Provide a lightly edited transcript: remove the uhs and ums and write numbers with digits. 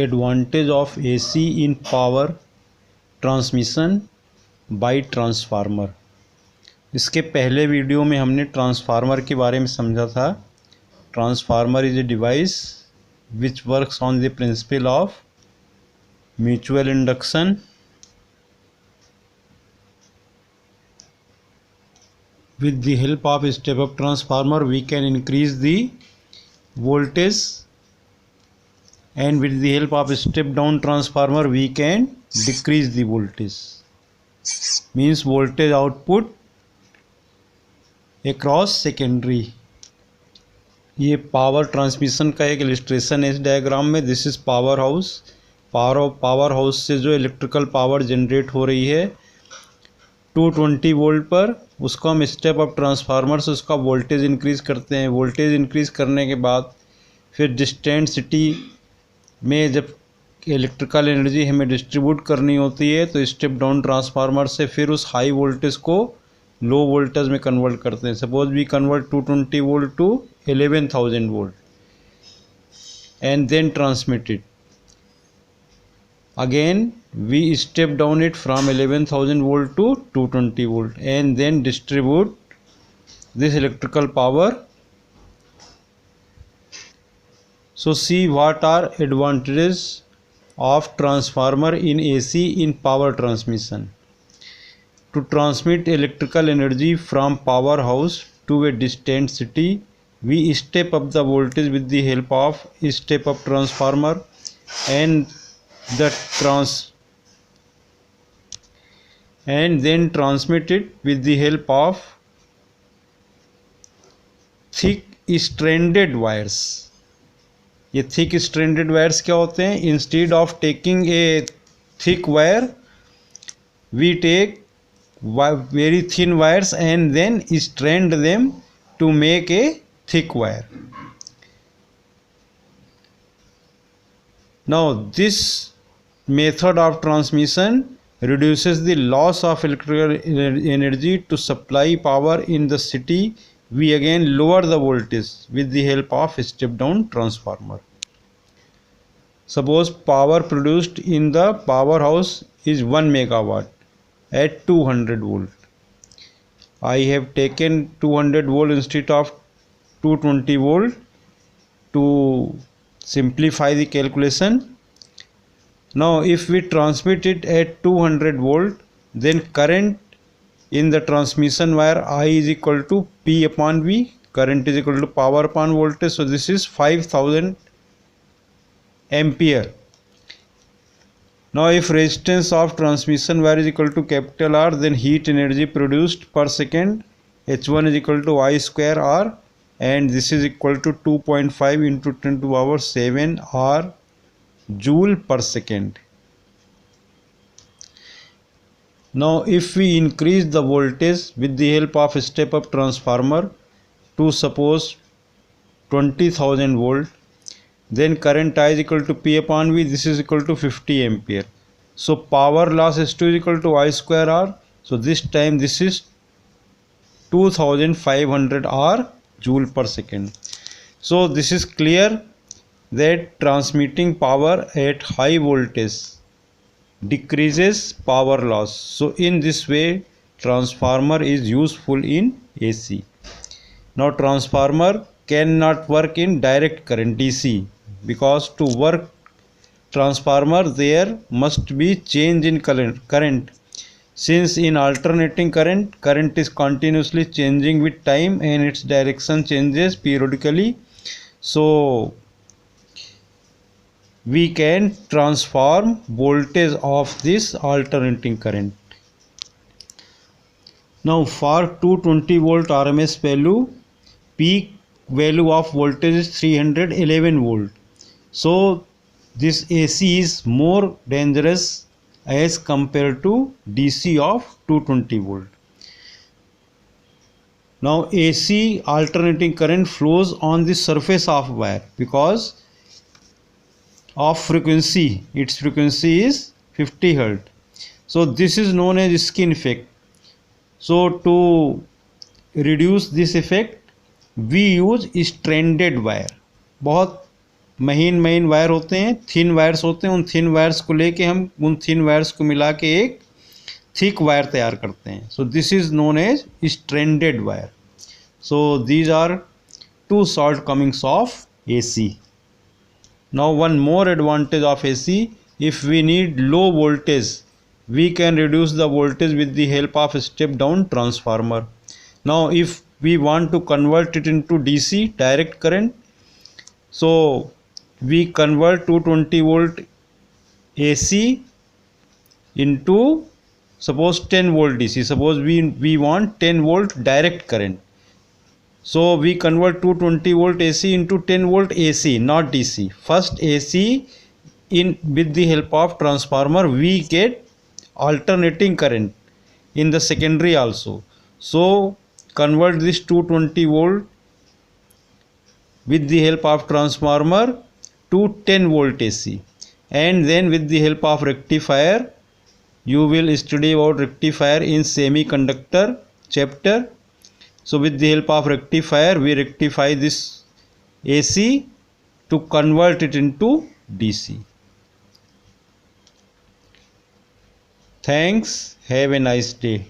Advantage of AC in power transmission by transformer. इसके पहले video में हमने ट्रांसफार्मर के बारे में समझा था। Transformer is a device which works on the principle of mutual induction with the help of a step up transformer we can increase the voltage, and with the help of a step down transformer we can decrease the voltage, means voltage output across secondary। ये power transmission का एक illustration है इस diagram में। This is power house. Power house से जो electrical power generate हो रही है 220 वोल्ट पर, उसको हम स्टेप अप ट्रांसफार्मर से उसका वोल्टेज इंक्रीज़ करते हैं। वोल्टेज इंक्रीज़ करने के बाद फिर डिस्टेंट सिटी में जब इलेक्ट्रिकल एनर्जी हमें डिस्ट्रीब्यूट करनी होती है तो स्टेप डाउन ट्रांसफार्मर से फिर उस हाई वोल्टेज को लो वोल्टेज में कन्वर्ट करते हैं। Suppose we convert 220 volt to 11,000 volt and then transmit it. Again we step down it from 11,000 volt to 220 volt and then distribute this electrical power. So see what are advantages of transformer in AC in power transmission. To transmit electrical energy from powerhouse to a distant city, we step up the voltage with the help of step up transformer and then transmit it with the help of thick stranded wires। ये thick stranded wires क्या होते हैं? Instead of taking a thick wire we take very thin wires and then strand them to make a thick wire। Now this method of transmission reduces the loss of electrical energy to supply power in the city. We again lower the voltage with the help of step down transformer। Suppose power produced in the powerhouse is 1 megawatt at 200 volt। I have taken 200 volt instead of 220 volt to simplify the calculation। Now if we transmit it at 200 volt, then current in the transmission wire I is equal to P upon V, current is equal to power upon voltage, so this is 5000 ampere। Now if resistance of transmission wire is equal to capital R, then heat energy produced per second H1 is equal to I square R, and this is equal to 2.5 into 10 to the power 7 R joule per second। Now if we increase the voltage with the help of a step up transformer to suppose 20,000 volt, then current I is equal to P upon V, this is equal to 50 ampere। So power loss S2 is equal to I square R, so this time this is 2500 R joule per second। So this is clear that transmitting power at high voltage decreases power loss। So in this way transformer is useful in AC। Now transformer cannot work in direct current DC, because to work transformer there must be change in current, since in alternating current is continuously changing with time and its direction changes periodically, so we can transform voltage of this alternating current। Now for 220 volt RMS value, peak value of voltage is 311 volt, so this AC is more dangerous as compared to DC of 220 volt। Now AC alternating current flows on the surface of wire because of frequency, its frequency is 50 Hz, so this is known as skin effect। So to reduce this effect we use stranded wire। बहुत महीन महीन wire होते हैं, thin wires होते हैं, उन thin wires को लेके हम उन थिन वायर्स को मिला के एक थिक वायर तैयार करते हैं. So this is known as stranded wire. So these are two shortcomings of AC. Now one more advantage of AC, if we need low voltage, we can reduce the voltage with the help of step down transformer. Now if we want to convert it into DC, direct current, so we convert 220 volt AC into suppose 10 volt DC. Suppose we want 10 volt direct current. So we convert 220 volt AC into 10 volt AC, not DC. First AC, in with the help of transformer we get alternating current in the secondary also. So convert this 220 volt with the help of transformer to 10 volt AC, and then with the help of rectifier, you will study about rectifier in semiconductor chapter. So with the help of rectifier, we rectify this AC to convert it into DC. Thanks. Have a nice day.